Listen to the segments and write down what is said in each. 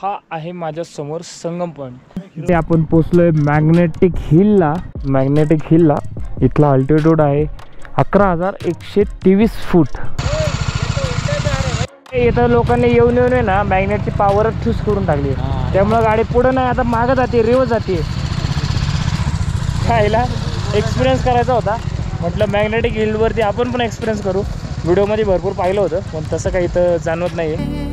हा आहे माझ्या समोर संगम पॉइंट। ते आपण पोचलोय मॅग्नेटिक हिलला। इथला अल्टिट्यूड आहे 11,123 फूट। इथं लोकांनी येऊन आहे ना मॅग्नेटची पॉवरच ठूस करून टाकली, त्यामुळे गाडी पुढे नाही आता मागे जाते, रिवर्स जाते। खायला एक्सपिरियन्स करायचा होता, म्हटलं मॅग्नेटिक हिलवरती आपण पण एक्सपिरियन्स करू। व्हिडिओमध्ये भरपूर पाहिलं होतं पण तसं काही इथं जाणवत नाही आहे।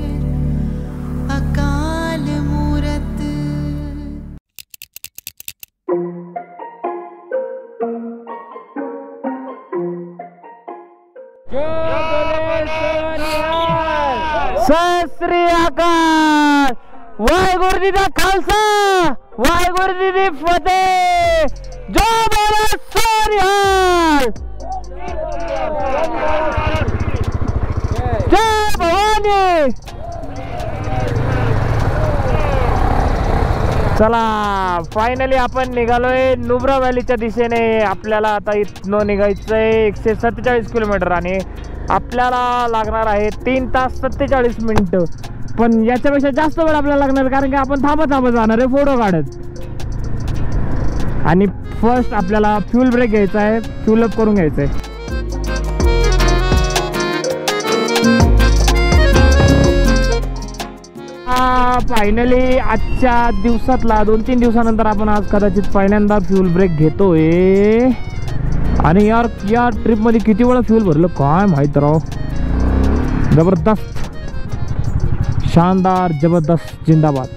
सत श्री अकाल, वाहेगुरु जी का खालसा, वाहेगुरु जी की फतेह, जय बोलो सोनिहाल, जय भवानी। चला फायनली आपण निघालोय नुब्रा व्हॅलीच्या दिशेने। आपल्याला आता इथनं निघायचंय 147 किलोमीटर आणि आपल्याला लागणार आहे 3 तास 47 मिनिटं। पण याच्यापेक्षा जास्त वेळ आपल्याला लागणार कारण की आपण थांबत जाणार आहे फोटो काढत। आणि फर्स्ट आपल्याला फ्यूल ब्रेक घ्यायचा आहे, फ्यूल अप करून घ्यायचं आहे। फायनली आजच्या दिवसातला 2-3 दिवसानंतर आपण आज कदाचित पहिल्यांदा फ्यूल ब्रेक घेतोय। आणि यार या ट्रिप मध्ये किती वेळा फ्यूल भरलं काय माहित राव। जबरदस्त, शानदार, जबरदस्त, जिंदाबाद।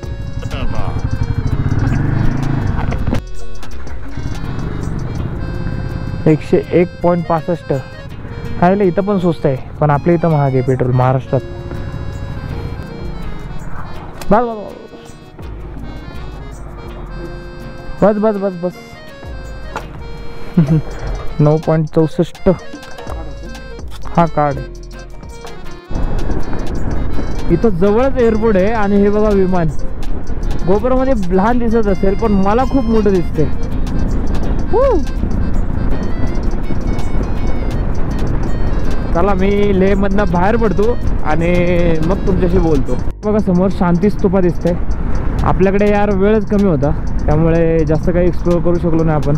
$101.65 खायला इथं पण स्वस्त आहे, पण आपल्या इथं महाग आहे पेट्रोल महाराष्ट्रात। बस बस बस बस 9.64 हा कार्ड आहे। इथं जवळच एअरपोर्ट आहे आणि हे बघा विमान गोप्रोमध्ये लहान दिसत असेल पण मला खूप मोठं दिसते। चला मी लेह मधनं बाहेर पडतो आणि मग तुमच्याशी बोलतो। बघा समोर शांती स्तूपा दिसते। आपल्याकडे यार वेळच कमी होता त्यामुळे जास्त काही एक्सप्लोअर करू शकलो नाही आपण।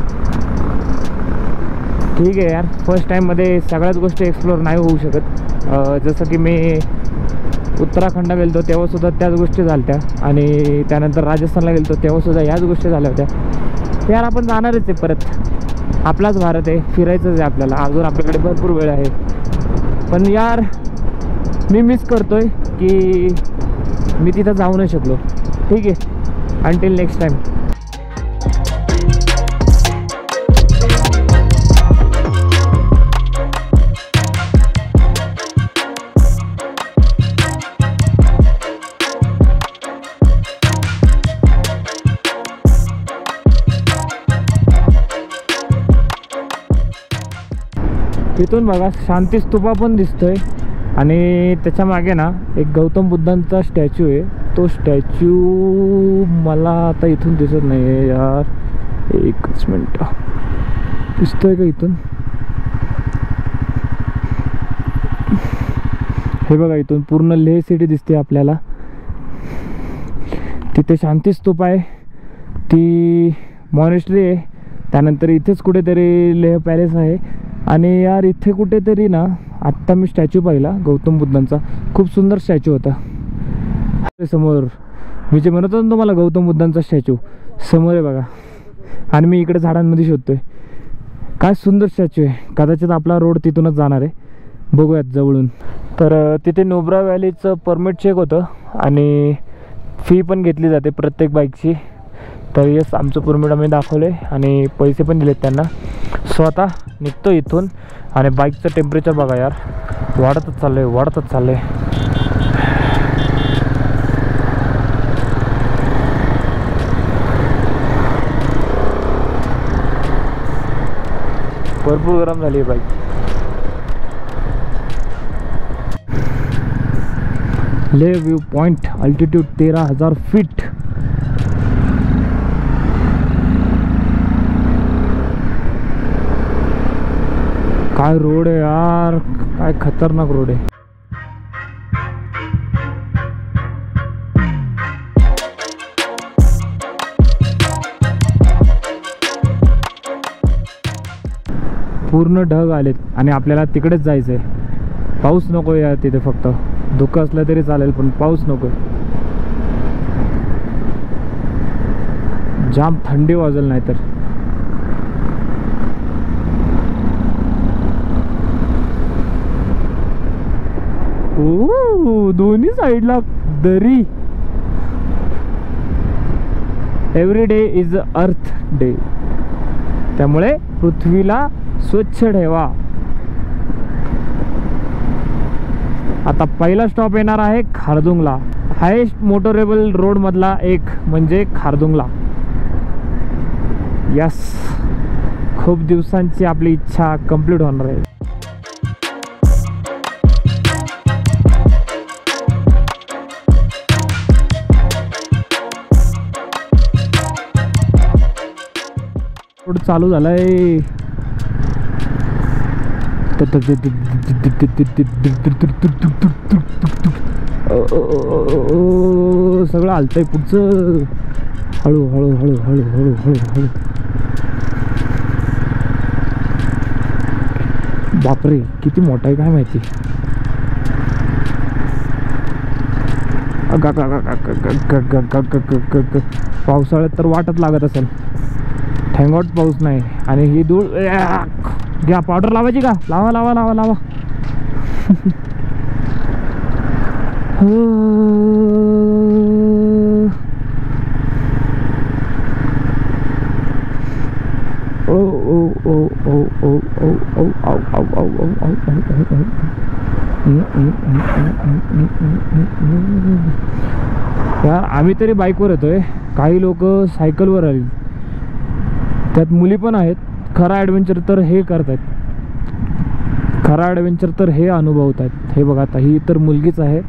ठीक आहे यार, फर्स्ट टाईममध्ये सगळ्याच गोष्टी एक्सप्लोअर नाही होऊ शकत। जसं की मी उत्तराखंडला गेलो तेव्हासुद्धा त्याच गोष्टी झाल्या आणि त्यानंतर राजस्थानला गेलो तेव्हासुद्धा ह्याच गोष्टी झाल्या होत्या। यार आपण जाणारच आहे परत, आपलाच भारत आहे, फिरायचंच आहे आपल्याला, अजून आपल्याकडे भरपूर वेळ आहे। पण यार मी मिस करतोय की मी तिथं जाऊ नाही शकलो। ठीक आहे, अंटिल नेक्स्ट टाइम। इथून बघा शांती स्तूपा पण दिसतोय आणि त्याच्या मागे ना एक गौतम बुद्धांचा स्टॅच्यू आहे। तो स्टॅच्यू मला आता इथून दिसत नाही आहे यार, एकच मिनिट, दिसतोय का इथून? हे बघा इथून पूर्ण लेह सिटी दिसते आपल्याला। तिथे शांती स्तूप आहे, ती मॉनेस्ट्री आहे, त्यानंतर इथेच कुठेतरी लेह पॅलेस आहे। आणि यार इथे कुठेतरी ना आत्ता मी स्टॅच्यू पाहिला गौतम बुद्धांचा, खूप सुंदर स्टॅच्यू होता समोर। मी जे म्हणत होतो ना तुम्हाला गौतम बुद्धांचा स्टॅच्यू समोर आहे बघा। आणि मी इकडे झाडांमध्ये शोधतोय, काय सुंदर स्टॅच्यू आहे। कदाचित आपला रोड तिथूनच जाणार आहे, बघूयात जवळून। तर तिथे नुब्रा व्हॅलीचं परमिट चेक होतं आणि फी पण घेतली जाते प्रत्येक बाईकची। तर यस, आमचं परमिट आम्ही दाखवले आणि पैसे पण दिलेत त्यांना। स्वतः निघतो इथून आणि बाईकचं टेम्परेचर बघा यार, वाढतच चाललंय वाढतच चाललंय। भरपूर गरम झाली आहे bike. Leh view point, altitude 13,000 feet. काय रोड आहे यार, काय खतरनाक रोड आहे। पूर्ण ढग आलेत आणि आपल्याला तिकडेच जायचं आहे. पाऊस नको या तिथे, फक्त धुकं असलं तरी चालेल पण पाऊस नको. जाम थंडी वाजेल नाही तर. दोन्ही साईडला दरी. Every day is earth day, त्यामुळे पृथ्वीला स्वच्छ ठेवा. आता पहिला स्टॉप येणार आहे खारदुंगला. हायेस्ट मोटरेबल रोड मधला एक म्हणजे खारदुंगला. यस, खूप दिवसांची आपली इच्छा कंप्लीट होणार आहे. रोड चालू झालाय. सगळं हलतंय पुढचं. हळू हळू हळू हळू हळू हळू हळू. बापरे, किती मोठा आहे काय माहिती. पावसाळ्यात तर वाटच लागत असेल. थँगॉट पाऊस नाही. आणि ही धूळ. घ्या, पावडर लावायची का? लावा लावा लावा लावा. ओ ओ ओ ओ ओ ओ ओ आओ आओ आओ आओ आओ. यार आम्ही तरी बाईकवर येतोय, काही लोक सायकलवर आली, त्यात मुली पण आहेत. खरा ॲडव्हेंचर तर हे करतायत, खरा ॲडव्हेंचर तर हे अनुभवत आहेत. हे बघा, आता ही तर मुलगीच आहे.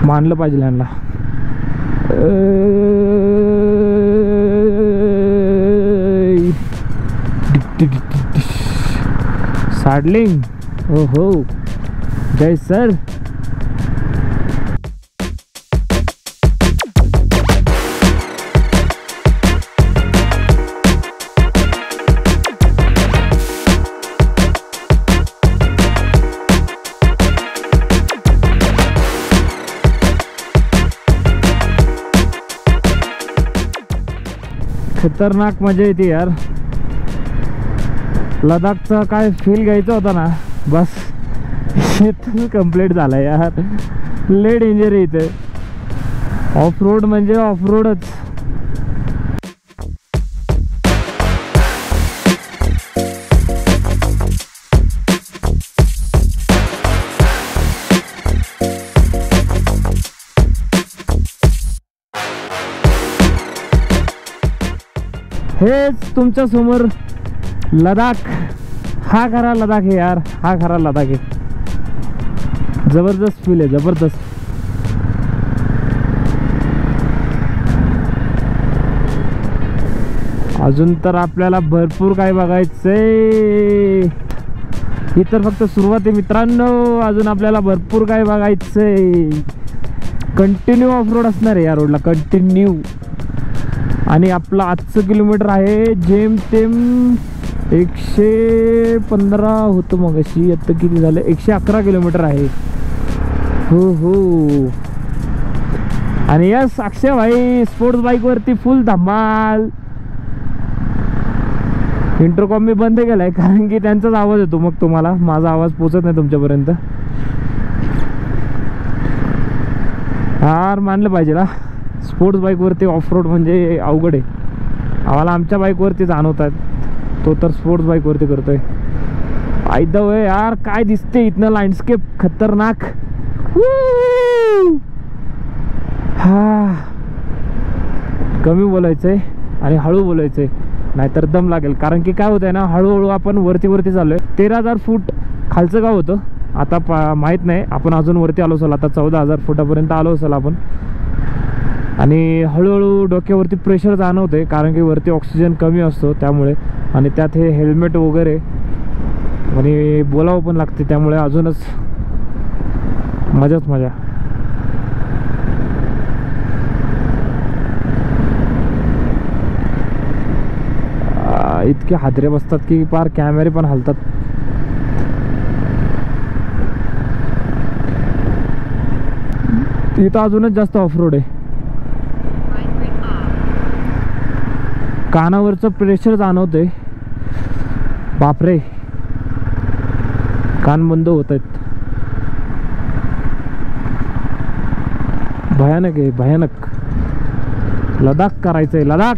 मानलं पाहिजे ह्यांना. साडलिंग. हो हो, जय सर. खतरनाक मजा येते यार. लडाखचा काय फील घ्यायचा होता ना, बस इथून कंप्लीट झाला यार. लय डेंजर आहे इथे. ऑफ रोड म्हणजे ऑफ रोडच. हेच तुमच्या समोर लडाख. हा खरा लडाख आहे यार, हा खरा लडाख आहे. जबरदस्त फील आहे, जबरदस्त. अजून तर आपल्याला भरपूर काय बघायचंय. ही तर फक्त सुरुवात आहे मित्रांनो, अजून आपल्याला भरपूर काय बघायचंय. कंटिन्यू ऑफ रोड असणार आहे या रोडला, कंटिन्यू. आणि आपलं आजचं किलोमीटर आहे जेमतेम 115 होतं मग अशी. आता किती झालं? 111 किलोमीटर आहे. हो हो. आणि यस, अक्षय भाई स्पोर्ट्स बाईकवरती फुल धमाल. इंटरकॉम मी बंद केलाय कारण की त्यांचाच आवाज येतो, मग तुम्हाला माझा आवाज पोचत नाही तुमच्यापर्यंत. हार मानलं पाहिजे ना, स्पोर्ट्स बाईकवरती ऑफ रोड म्हणजे अवघड आहे. आम्हाला आमच्या बाईकवरती जाणवतात, तो तर स्पोर्ट्स बाईकवरती करतोय. फायदा होय यार, काय दिसते इथनं लँडस्केप खतरनाक. हा, कमी बोलायचंय आणि हळू बोलायचंय, नाहीतर दम लागेल. कारण की काय होतंय ना, हळूहळू आपण वरती चाललोय. 13,000 फूट खालचं गाव होतं, आता माहीत नाही. आपण अजून वरती आलो असेल, आता 14,000 फुटापर्यंत आलो असेल आपण. आणि हळूहळू डोक्यावरती प्रेशर जाणवतंय, कारण की वरती ऑक्सिजन कमी असतो त्यामुळे. आणि त्यात हे हेल्मेट वगैरे, आणि बोलावं पण लागते, त्यामुळे अजूनच मजाच मजा. इतके हादरे बसतात की पार कॅमेरे पण हलतात. इथं अजूनच जास्त ऑफ रोड आहे. कानावरचं प्रेशर जाणवतंय. बापरे, कान बंद होत आहेत. भयानक आहे, भयानक. लडाख करायचंय, लडाख.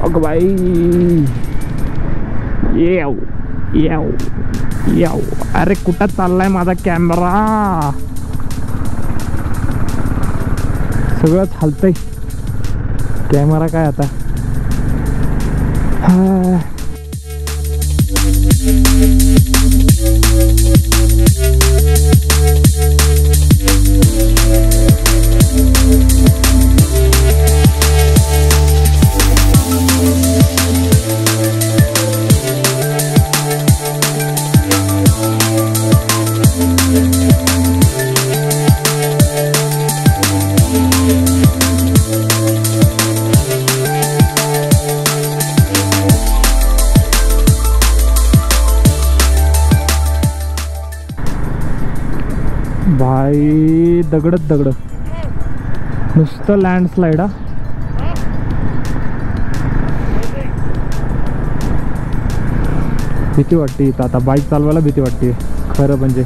अगं बाई, येऊ येऊ येऊ. अरे कुठं चाललाय माझा कॅमेरा? सगळंच हलतंय कॅमेरा काय आता. भाई दगडच दगड, नुसतं लँडस्लाइड. हा भीती वाटते इथं आता. बाईक चालवायला भीती वाटते खरं म्हणजे.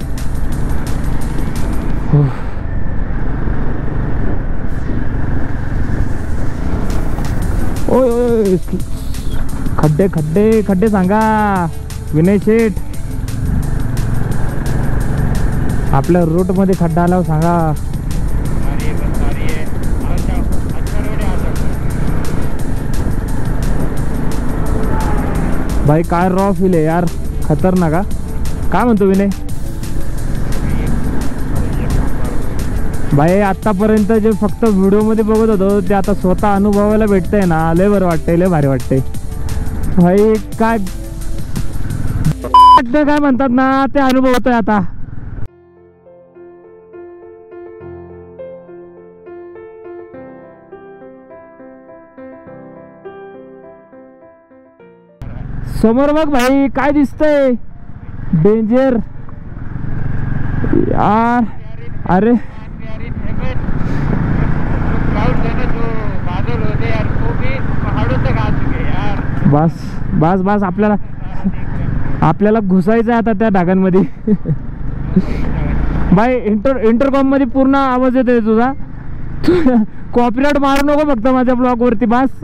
ओय खड्डे खड्डे खड्डे सांगा विनय शेठ. आपल्या रूट मध्ये खड्डा आल्यावर सांगा. भाई काय रॉ फील आहे यार, खतरनाक. का काय म्हणतो विनय? भाई आतापर्यंत जे फक्त व्हिडिओ मध्ये बघत होतो ते आता स्वतः अनुभवायला भेटतंय ना, लय बरं वाटतंय, लय भारी वाटतंय. भाई काय काय म्हणतात ना ते अनुभवतोय आता. समोर बघ भाई काय दिसतंय, डेंजर यार. अरे बस बस बस, आपल्याला घुसायचं आहे आता त्या ढगांमध्ये. भाई इंटरकॉम मध्ये पूर्ण आवाज येतोय तुझा. कॉपीराइट मारू नको फक्त माझ्या ब्लॉग वरती बस.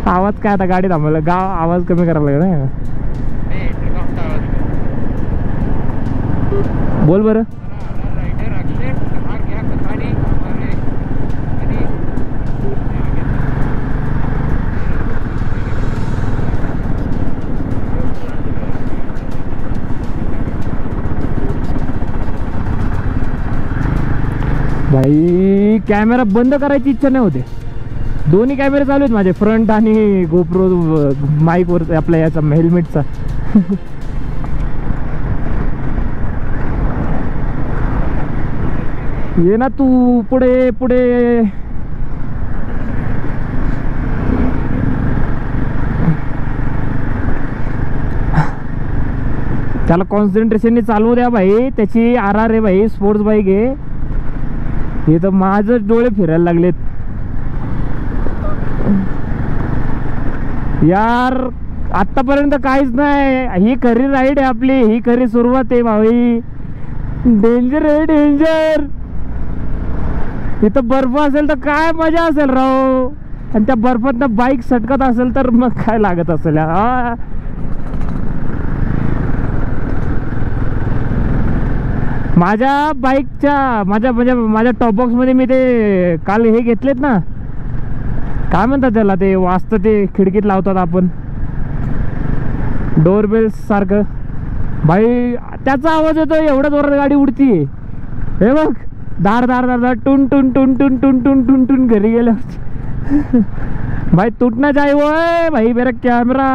आवाज काय आता गाडी थांबवला, गाव आवाज कमी करायला लागला ना. बोल बरं. भाई कॅमेरा बंद करायची इच्छा नाही होते. दोन्ही कॅमेरे चालू आहेत माझे, फ्रंट आणि गोप्रो माईक वर आपल्या याचा हेल्मेटचा. ये ना तू पुढे पुढे. त्याला कॉन्सन्ट्रेशनने चालवू द्या भाई. त्याची RR आहे भाई, स्पोर्ट्स बाईक आहे. हे तर माझं डोळे फिरायला लागलेत यार. आतापर्यंत काहीच नाही. ही खरी राईड आहे आपली, ही खरी सुरुवात आहे भाई. डेंजर आहे डेंजर. इथं बर्फ असेल तर काय मजा असेल राव. आणि त्या बर्फातनं बाईक सटकत असेल तर मग काय लागत असेल. हा माझ्या बाईकच्या माझ्या टॉप बॉक्स मध्ये मी ते काल हे घेतलेत ना, काय म्हणतात त्याला, ते वाजतं ते खिडकीत लावतात आपण, डोरबेल सारखं. भाई त्याचा आवाज येतो, एवढ्या जोरात गाडी उडतीये. हे बघ, दार दार दार दार, टून टून टून टून टून टून टून टून घरी गेल्यावर. भाई टूट ना जाए वो है भाई मेरा कैमरा।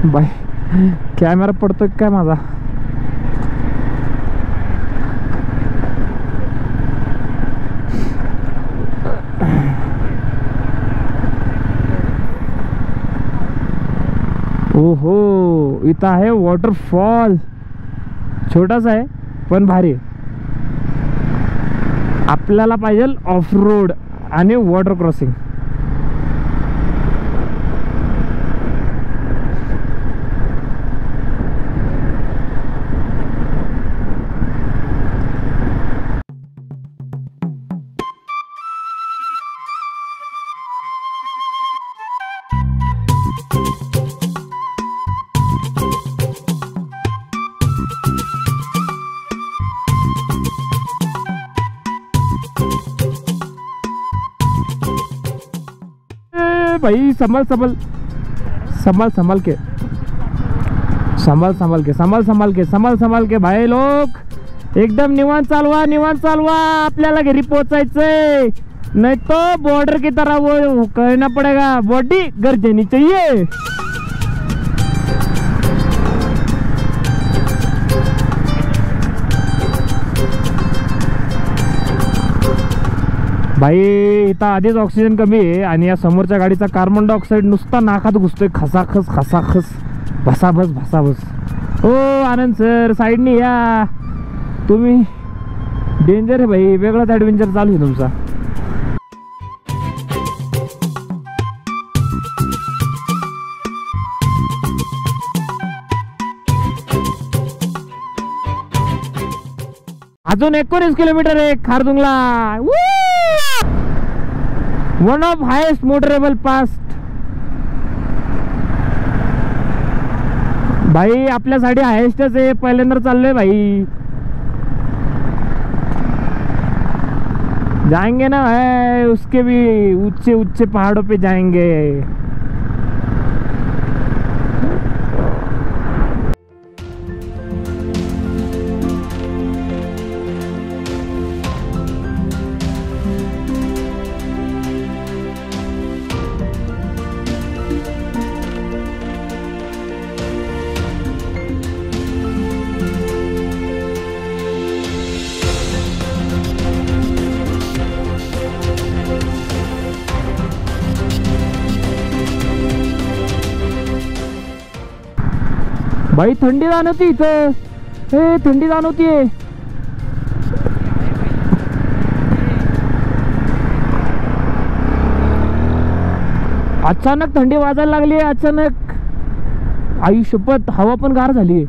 भाई कॅमेरा पडतोय काय माझा? ओहो, इथं आहे वॉटरफॉल. छोटासा आहे पण भारी आहे. आपल्याला पाहिजे ऑफ रोड आणि वॉटर क्रॉसिंग. भाई संभल संभल संभल संभल के संभल संभल के संभल संभल के संभल संभल के भाई लोग एकदम निवांत चालवा, निवांत चालवा. आपल्याला घरी पोहोचायचंय, नहीं तो बॉर्डर की तरह वो कहना पड़ेगा बॉडी घर जानी चाहिए. भाई इथं आधीच ऑक्सिजन कमी आहे आणि या समोरच्या गाडीचा कार्बन डायऑक्साईड नुसता नाकात घुसतोय. खसाखस खसाखस भसाभस भसाभस. ओ आनंद सर साईडनी या, तुम्ही डेंजर आहे भाई. वेगळाच ॲडव्हेंचर चालू आहे तुमचा. अजून 19 किलोमीटर आहे Khardungla. One of highest motorable pass. भाई आपल्यासाठी हायेस्टच आहे. पहिल्यांदा चाललोय भाई. जाएंगे ना है उसके भी ऊंचे ऊंचे पहाड़ों पे जाएंगे. भाई थंडी जाणवती इथं. हे थंडी जाणवतीये. अचानक थंडी वाजायला लागली आहे. अचानक आयुष्यपत हवा पण गार झाली.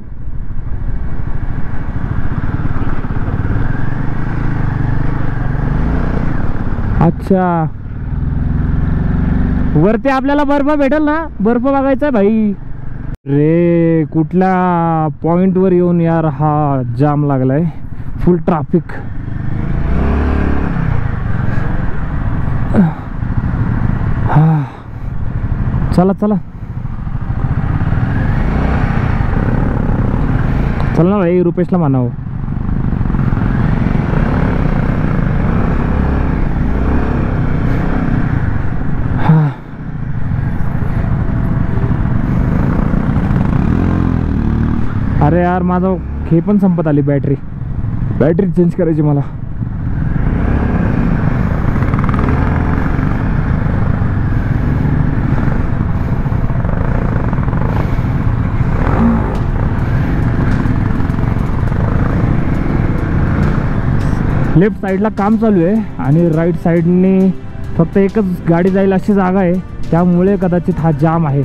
अच्छा वरती आपल्याला बर्फ भेटेल ना? बर्फ बघायचा भाई. रे कुठल्या पॉइंट वर येऊन यार हा जाम लागलाय. Full traffic. हा चला चला चल ना भाई. रुपेशला म्हणावं. अरे यार माझा हे पण संपत आली. बॅटरी चेंज करायची मला. लेफ्ट साईडला काम चालू आहे आणि राईट साईडने फक्त एकच गाडी जाईल अशी जागा आहे. त्यामुळे कदाचित हा जाम आहे.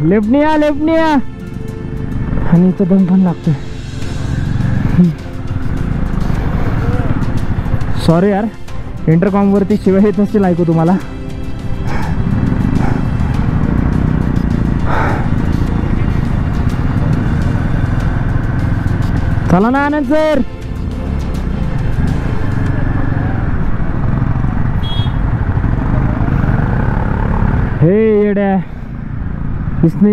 लेफ्टने या आणि इथं दम पण लागतोय. सॉरी यार, इंटरकॉम वरती शिवाय येत असतील ऐकू तुम्हाला. चला ना आनंद सर. हे येड्या इसने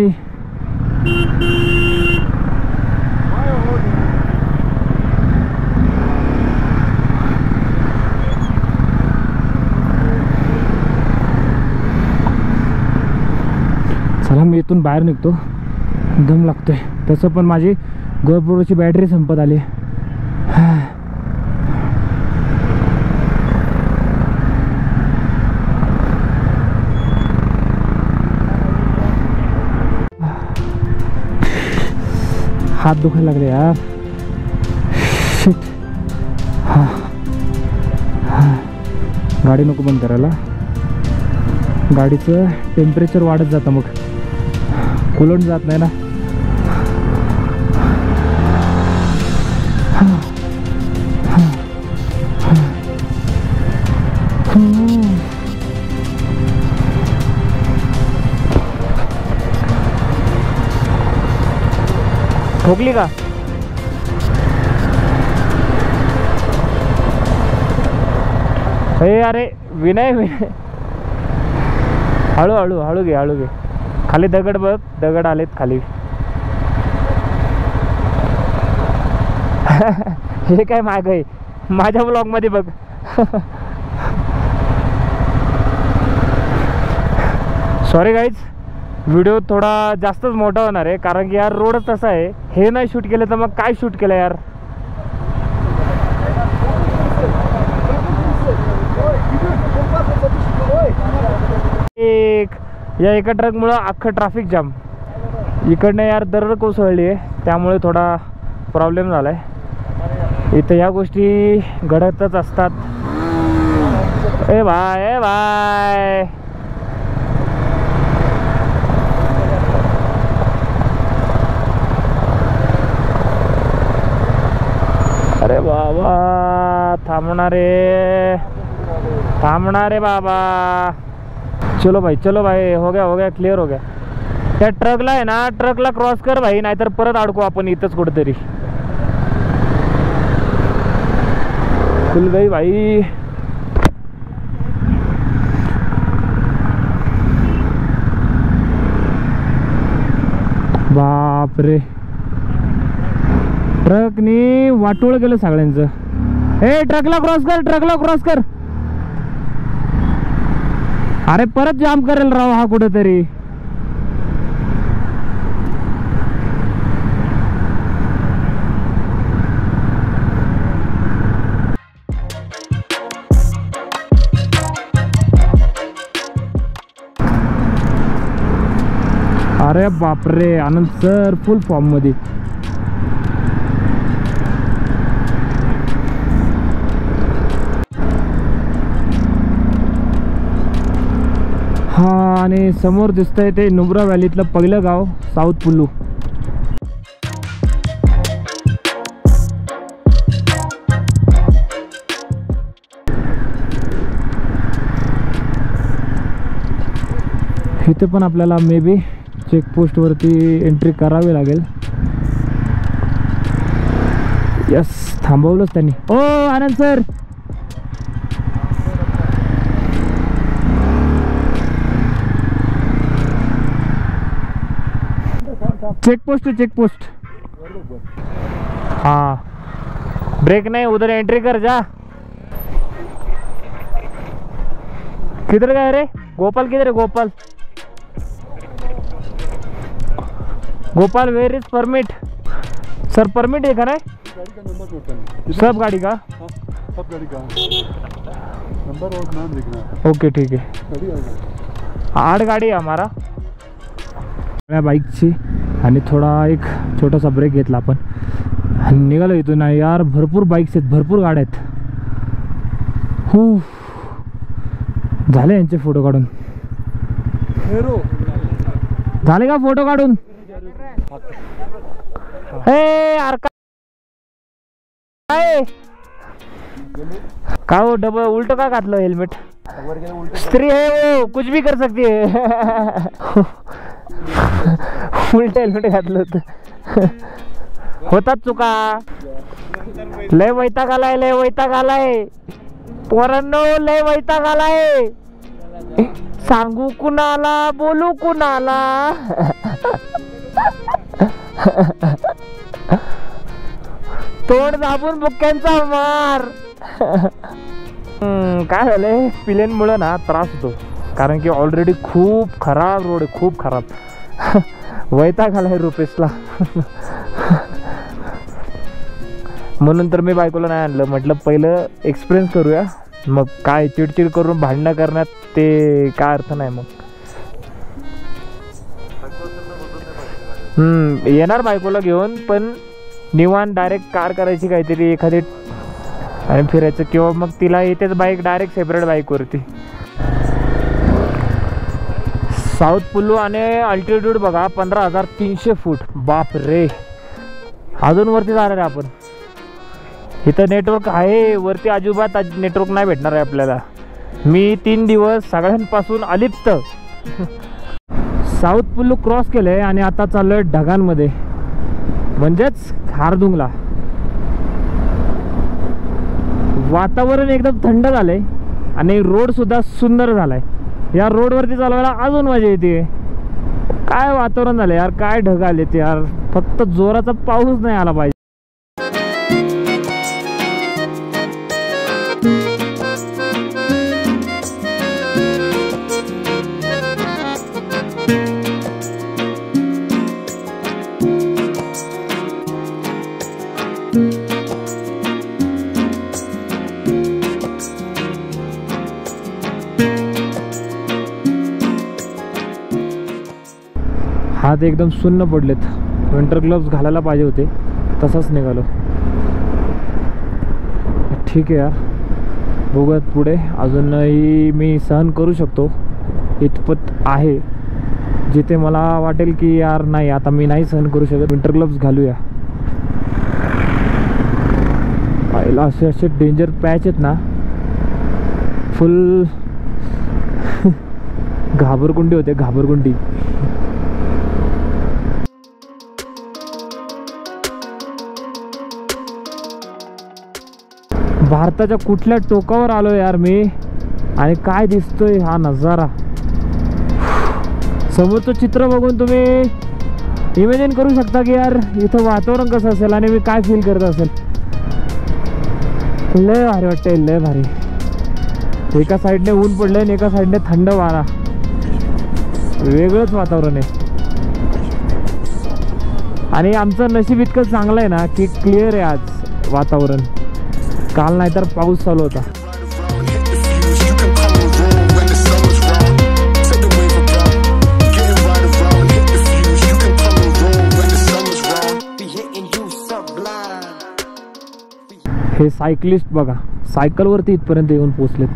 चला मी इथून बाहेर निघतो, दम लागतोय. तसं पण माझी GoProची बॅटरी संपत आली. हात दुखायला लागले यार. हा गाडी नको बंद करायला, गाडीचं टेम्परेचर वाढत जातं, मग कूलंट जात नाही ना. ठोकली का? अरे विनय हळू हळू हळू घे, हळू घे. खाली दगड बघ, दगड आलेत खाली. हे काय माग आहे माझ्या ब्लॉग मध्ये बघ. सॉरी गाईज, व्हिडिओ थोडा जास्तच मोठा होणार आहे, कारण की यार रोडच तसा आहे. हे नाही शूट केलं तर मग काय शूट केलं यार. या एका ट्रकमुळं अख्खं ट्रॅफिक जाम. इकडनं यार दरड कोसळली आहे, त्यामुळे थोडा प्रॉब्लेम झाला आहे. इथं ह्या गोष्टी घडतच असतात. ए बाय बाय. अरे बाबा थांबणार रे बाबा. चलो भाई हो गया क्लियर हो गया. त्या ट्रकला आहे ना, ट्रकला क्रॉस कर भाई, नाहीतर परत अडकू आपण इथंच कुठेतरी. खुल गई भाई. बापरे, ट्रकनी वाटोळ गेलं सगळ्यांचं. ए ट्रकला क्रॉस कर. अरे परत जाम करेल राव हा कुठेतरी. अरे बापरे, आनंद सर फुल फॉर्म मध्ये. हा आणि समोर दिसतंय ते नुब्रा व्हॅलीतलं पहिलं गाव साऊथ पुल्लू. इथे पण आपल्याला मे बी चेकपोस्ट वरती एंट्री करावी लागेल. यस, थांबवलंच त्यांनी. ओ आनंद सर, चेकपोस्ट. हाँ ब्रेक नहीं, उधर एंट्री कर जा. किधर गए रे गोपाल? किधर है Gopal where is permit? Sir permit है ना सब गाड़ी का? सब गाड़ी का नंबर और नाम लिखना. ओके ठीक है. 8 गाडी आहे हमारा बाईकची. आणि थोडा एक छोटासा ब्रेक घेतला आपण आणि निघालो इथून. यार भरपूर बाईक्स आहेत, भरपूर गाड्या आहेत. झाले यांचे फोटो काढून. झाले का फोटो काढून? यार काय का हो, डबल उल्ट का घातलं हेल्मेट? स्त्री है वो, कुछ भी कर सकती है. उलट हेल्मेट घातलं होतं. होतात चुका. लय वैताग आलाय पोरांनो, लय वैताग आलाय. सांगू कुणाला, बोलू कुणाला. तोंड दाबून बुक्क्यांचा मार. काय झालंय, पिलेनमुळे ना त्रास होतो, कारण की ऑलरेडी खूप खराब रोड आहे, खूप खराब. वैताग आलाय रुपेशला. म्हणून तर मी बायकोला नाही आणलं, म्हटलं पहिलं एक्सपिरियन्स करूया, मग काय चिडचिड करून भांडणं करण्यात ते काय अर्थ नाही. मग येणार बायकोला घेऊन, पण निवांत डायरेक्ट कार करायची काहीतरी एखादी आणि फिरायचं, किंवा मग तिला येतेच बाईक डायरेक्ट सेपरेट बाईकवरती. साऊथ पुल्लू आणि अल्टिट्यूड बघा 15,300 फूट. बाप रे, अजून वरती जाणार आहे आपण. इथं नेटवर्क आहे, वरती अजिबात नेटवर्क नाही भेटणार आहे आपल्याला. मी 3 दिवस सगळ्यांपासून अलिप्त. साऊथ पुल्लू क्रॉस केलंय आणि आता चाललोय ढगांमध्ये, म्हणजेच खारदुंगला. वातावरण एकदम थंड झालंय आणि रोड सुद्धा सुंदर झालाय. या रोडवरती चालवायला अजून मजा येते. काय वातावरण झालं यार, काय ढग आले ते यार. फक्त जोराचा पाऊस नाही आला पाहिजे. हात एकदम सुन्न पडलेत. विंटर ग्लोव्स घालायला पाहिजे होते, तसंच निघालो. ठीक आहे यार, बघूयात पुढे. अजूनही मी सहन करू शकतो इतपत आहे, जिथे मला वाटेल की यार नाही आता मी नाही सहन करू शकत, विंटर ग्लोव्स घालूया. पाहिला असे असे डेंजर पॅच आहेत ना, फुल घाबरकुंडी होते, घाबरकुंडी. भारताच्या कुठल्या टोकावर आलो यार मी, आणि काय दिसतोय हा नजारा. समोरचं चित्र बघून तुम्ही इमॅजिन करू शकता की यार इथं वातावरण कसं असेल आणि मी काय फील करत असेल. लय भारी वाटतंय, लय भारी. एका साईडने ऊन पडलंय आणि एका साईडने थंड वारा. वेगळंच वातावरण आहे. आणि आमचं नशीब इतकं चांगलं आहे ना की क्लिअर आहे आज वातावरण. काल नाहीतर पाऊस चालू होता. हे सायकलिस्ट बघा, सायकलवरती इथपर्यंत येऊन पोचलेत.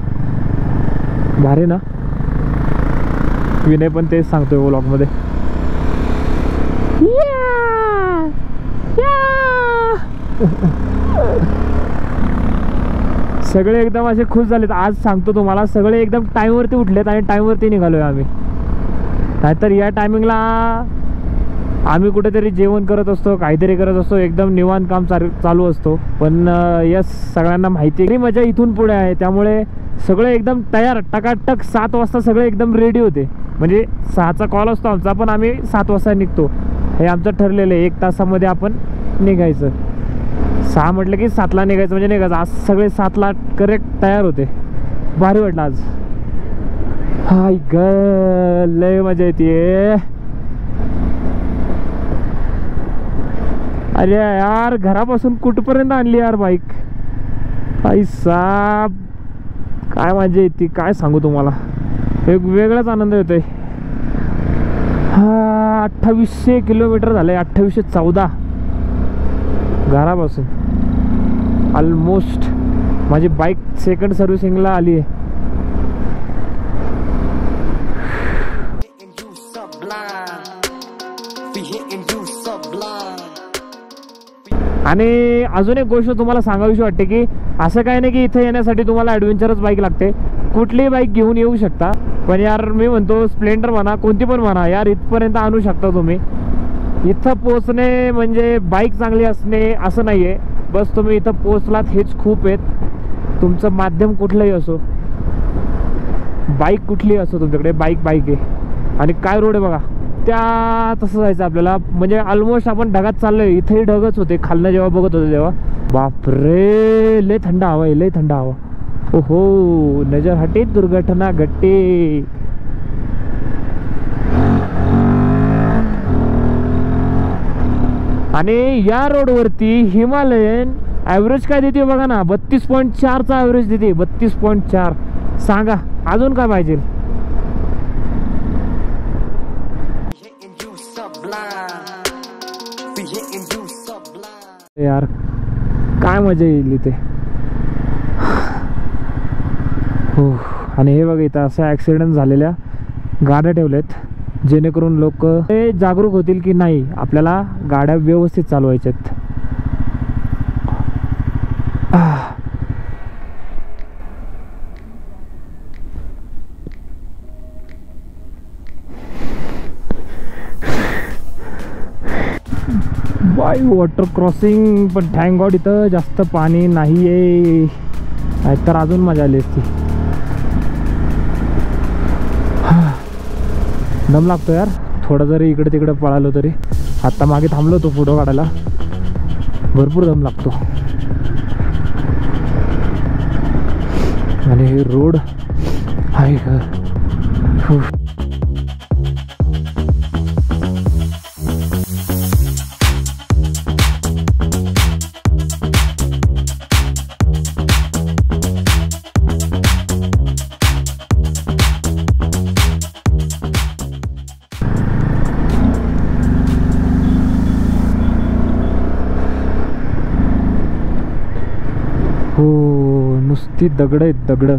भारी ना. विनय पण तेच सांगतोय व्लॉगमध्ये. सगळे एकदम असे खुश झालेत आज. सांगतो तुम्हाला, सगळे एकदम टाईमवरती उठलेत आणि टाईमवरती निघालोय आम्ही. नाहीतर या टायमिंगला आम्ही कुठेतरी जेवण करत असतो, काहीतरी करत असतो, एकदम निवांत काम चालू असतो. पण यस, सगळ्यांना माहिती आहे मजा इथून पुढे आहे, त्यामुळे सगळे एकदम तयार. टकाटक 7 वाजता सगळे एकदम रेडी होते. म्हणजे 6चा कॉल असतो आमचा, पण आम्ही 7 वाजता निघतो. हे आमचं ठरलेलं आहे, 1 तासामध्ये आपण निघायचं. 6 म्हटलं की 7ला निघायचं म्हणजे निघायचं. आज सगळे 7ला करेक्ट तयार होते. भारी वाटलं आज. हाय ग, लय मजा येते. अरे यार, घरापासून कुठपर्यंत आणली यार बाईक. आई साब, काय मजा येते, काय सांगू तुम्हाला. एक वेगळाच आनंद येतोय. 2800 किलोमीटर झाले, 2814 घरापासून. ऑलमोस्ट माझी बाईक सेकंड सर्व्हिसिंगला आली आहे. आणि अजून एक गोष्ट तुम्हाला सांगावीशी वाटते की असं काय नाही की इथे येण्यासाठी तुम्हाला ॲडव्हेंचरच बाईक लागते. कुठलीही बाईक घेऊन येऊ शकता. पण यार मी म्हणतो स्प्लेंडर म्हणा, कोणती पण म्हणा यार, इथपर्यंत आणू शकता तुम्ही. इथं पोचणे म्हणजे बाईक चांगली असणे असं नाही आहे. बस तुम्ही इथं पोचलात हेच खूप आहेत. तुमचं माध्यम कुठलंही असो, बाईक कुठलीही असो, तुमच्याकडे बाईक आहे. आणि काय रोड आहे बघा, त्या तसं जायचं आपल्याला. म्हणजे ऑलमोस्ट आपण ढगात चाललोय. इथेही ढगच होते खालनं जेव्हा बघत होते तेव्हा. बापरे, लय थंड हवा आहे, लय थंड हवा. ओहो, नजर हटे दुर्घटना घटे. आणि या रोडवरती हिमालयन ॲव्हरेज काय देते बघा ना, 32.4चा ॲव्हरेज देते. 32.4. सांगा अजून काय पाहिजे. यार काय मजा येईल इथे. हो. आणि हे बघा इथं असं ॲक्सिडेंट झालेल्या गाड्या ठेवल्यात, जेणेकरून लोक हे जागरूक होतील की नाही आपल्याला गाड्या व्यवस्थित चालवायच्यात. By water crossing. पण थँक गॉड इथं जास्त पाणी नाही आहे, नाहीतर अजून मजा आली असती. दम लागतो यार थोडं जरी इकडे तिकडे पळालो तरी. आत्ता मागे थांबलो होतो फोटो काढायला, भरपूर दम लागतो. आणि हे रोड आहे का. हो नुसती दगड आहेत दगड.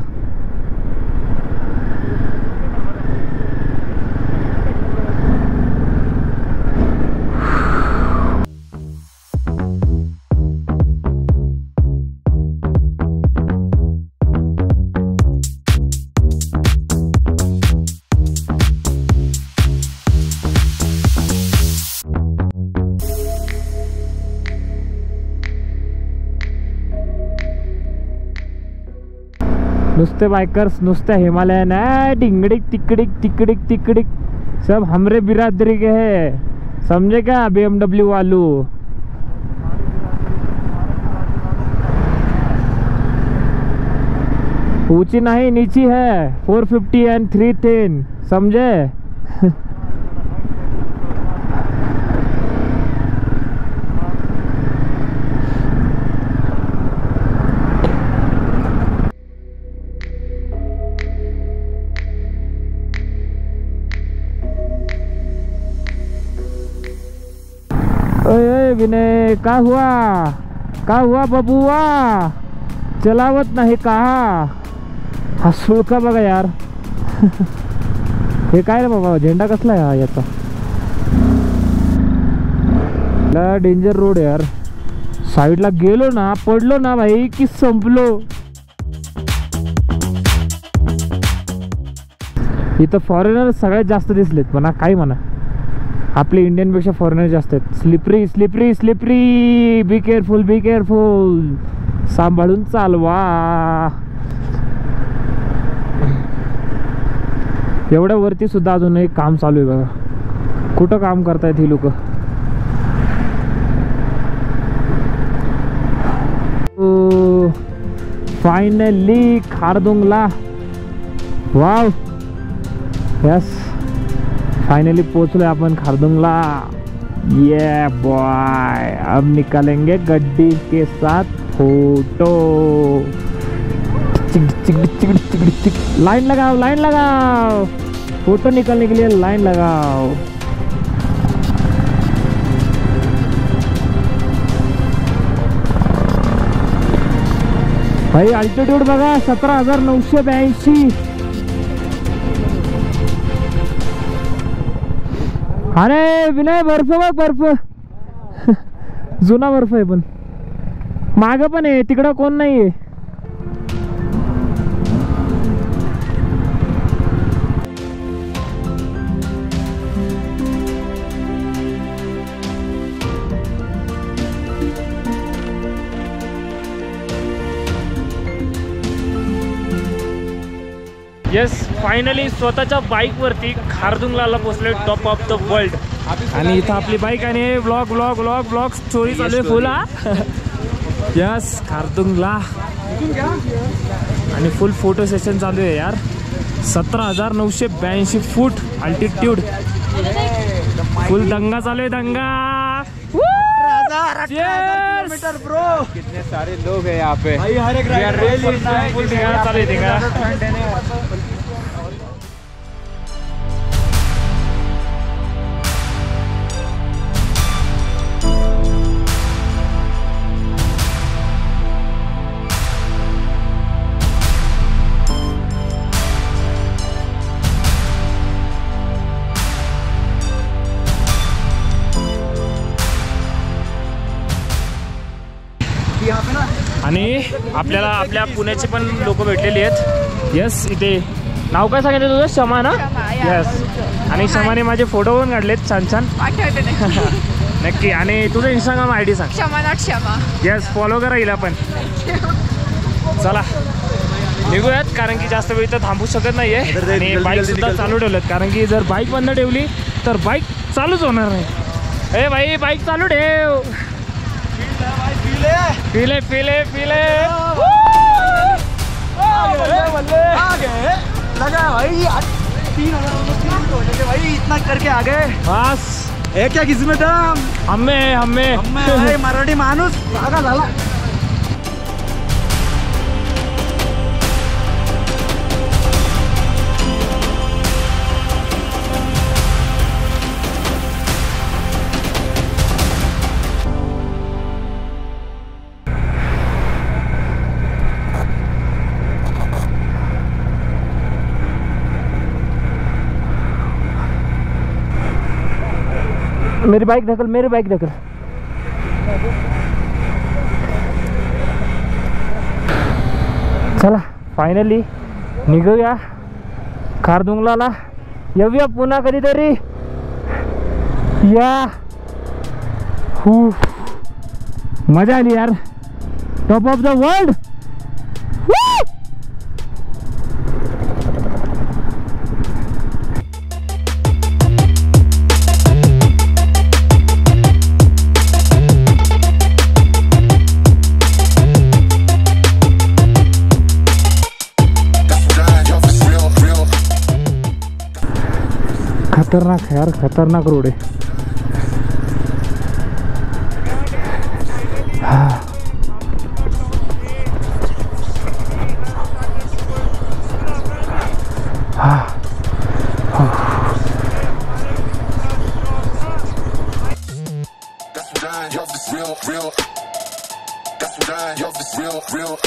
नुसते बाइकर्स, नुसते हिमालयन है, टिंगड़िक टिकड़िक टिकड़िक टिकड़िक, सब हमरे बिरादरी के है, समझे क्या BMW वालू. ऊंची नहीं नीची है, 450 and 310, समझे. विनय का हुआ बबुआ, चलावत नाही का. हा सुळका बघा यार. हे काय रे बाबा, झेंडा कसला आहे याचा. डेंजर रोड यार. साईडला गेलो ना, पडलो ना भाई की संपलो. इथं फॉरेनर सगळ्यात जास्त दिसलेत म्हणा, काय म्हणा. आपले इंडियन पेक्षा फॉरेनर जास्त आहेत. Slippery slippery slippery, be careful be careful, सांभाळून चालवा. एवढ्या वरती सुद्धा अजून एक काम चालू आहे बघा. कुठं काम करतायत ही लोक. फायनली खारदुंगला. वाव यस, फाइनली पोचलो अपन खारदुंगला. ये बॉय, अब निकालेंगे गड्डी के साथ फोटो. लाइन लगाओ लाइन लगाओ, फोटो निकालने के लिए लाइन लगाओ. भाई अल्टिट्यूड बघा 17,982. अरे विनय बर्फ बघ, बर्फ. जुना बर्फ आहे, पण माग पण आहे, तिकडं कोण नाहीये. येस, फायनली स्वतःच्या बाईक वरती खारदुंगला पोहोचले, टॉप ऑफ द वर्ल्ड. आणि इथं आपली बाईक आणि blog blog blog blog story चालू आहे फुल. यस, खारदुंगला. आणि फुल फोटो सेशन चालू आहे यार. 17,982 फूट अल्टिट्यूड. फुल दंगा चालू आहे, दंगा. Kilometre bro. कितने सारे लोग हैं यहाँ पे भाई हर एक आणि आपल्याला आपल्या पुण्याचे पण लोक भेटलेली आहेत. यस, इथे नाव काय सांगितलं तुझं? शमा ना? यस. आणि शमाने माझे फोटो पण काढलेत छान छान. नक्की. आणि तुझं इंस्टाग्राम ID सांग. शमा नॉट शमा. यस, फॉलो करा हिला पण. चला निघूयात, कारण की जास्त वेळ इथं थांबू शकत नाहीये. आणि बाईक सुद्धा चालू ठेवलेत, कारण की जर बाईक बंद ठेवली तर बाईक चालूच होणार नाही. ए भाई, बाईक चालू ठेव. पीले पीले पीले लगा भाई 3,000 भाई इतना करके आ गए. बस हे क्या किस्मत हम्मे मराठी माणूस जागा झाला. मेरी बाइक ढकल, मेरी बाइक ढकल. चला फायनली निघूया खारदुंगला. येऊया पुन्हा कधीतरी. या मजा आली यार. Top of the world. खतरनाक है यार, खतरनाक रोड है. That's what I, yo, this real. That's what I, yo, this real.